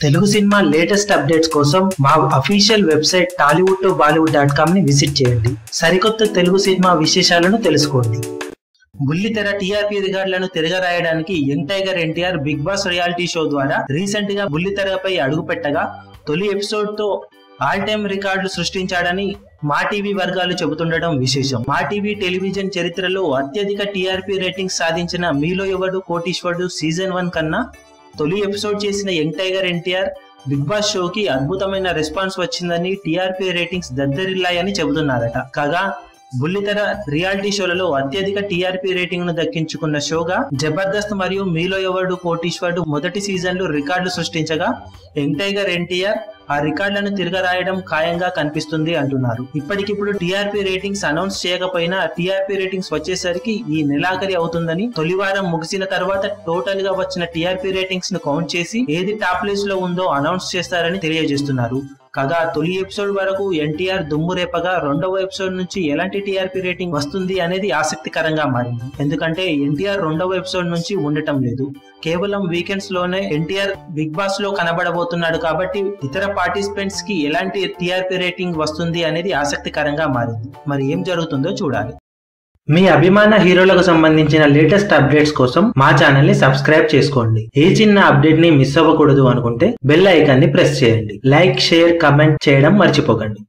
Telugu cinema latest updates కోసం మా official website tollywood2bollywood.com ని విజిట్ చేయండి. సరికొత్త తెలుగు సినిమా విశేషాలను తెలుసుకోండి. బుల్లితెర టీఆర్పీ రికార్డులను తిరగరాయడానికి young tiger NTR Bigg Boss reality show ద్వారా రీసెంట్ గా బుల్లితెరపై అడుగుపెట్టగా తొలి ఎపిసోడ్ తో ఆల్ టైమ్ రికార్డులు సృష్టించాడని మా టీవీ వర్గాలు చెబుతుండడం విశేషం. మా టీవీ టెలివిజన్ చరిత్రలో అత్యధిక టీఆర్పీ రేటింగ్స్ సాధించిన మీలో ఎవడు కోటీశ్వరుడు సీజన్ 1 కన్నా తొలి ఎపిసోడ్ చేసిన young tiger NTR Bigg Boss షోకి అద్భుతమైన రెస్పాన్స్ వచ్చిందని టీఆర్పీ రేటింగ్స్ దద్దరిల్లాయని చెబుతున్నారట. కాగా బుల్లితెర రియాలిటీ షోలలో అత్యధిక టీఆర్పీ రేటింగ్ ను దక్కించుకున్న షోగా జబర్దస్త్ మరియు మీలో ఎవడు కోటీశ్వరుడు మొదటి సీజన్లు రికార్డులు సృష్టించగా యంగ్ టైగర్ ఎన్టీఆర్ ఆ రికార్డులను తిరగరాయడం ఖాయంగా కనిపిస్తుంది అంటున్నారు. ఇప్పటికిప్పుడు టీఆర్పీ రేటింగ్స్ అనౌన్స్ చేయకపోయినా టీఆర్పీ రేటింగ్స్ వచ్చేసరికి ఈ నెలాఖరి అవుతుందని, తొలి వారం ముగిసిన తర్వాత టోటల్ గా వచ్చిన టీఆర్పీ రేటింగ్స్ ను కౌంట్ చేసి ఏది టాప్ లిస్ట్ లో ఉందో అనౌన్స్ చేస్తారని తెలియజేస్తున్నారు. కాగా తొలి ఎపిసోడ్ వరకు ఎన్టీఆర్ దుమ్ము రేపగా రెండవ ఎపిసోడ్ నుంచి ఎలాంటి టీఆర్పీ రేటింగ్ వస్తుంది అనేది ఆసక్తికరంగా మారింది. ఎందుకంటే ఎన్టీఆర్ రెండవ ఎపిసోడ్ నుంచి ఉండటం లేదు, కేవలం వీకెండ్స్ లోనే ఎన్టీఆర్ బిగ్ బాస్ లో కనబడబోతున్నాడు. కాబట్టి ఇతర పార్టిసిపెంట్స్ కి ఎలాంటి టీఆర్పీ రేటింగ్ వస్తుంది అనేది ఆసక్తికరంగా మారింది. మరి ఏం జరుగుతుందో చూడాలి. మీ అభిమాన హీరోలకు సంబంధించిన లేటెస్ట్ అప్డేట్స్ కోసం మా ఛానల్ ని సబ్స్క్రైబ్ చేసుకోండి. ఏ చిన్న అప్డేట్ ని మిస్ అవ్వకూడదు అనుకుంటే బెల్ ఐకాన్ ని ప్రెస్ చేయండి. లైక్, షేర్, కమెంట్ చేయడం మర్చిపోకండి.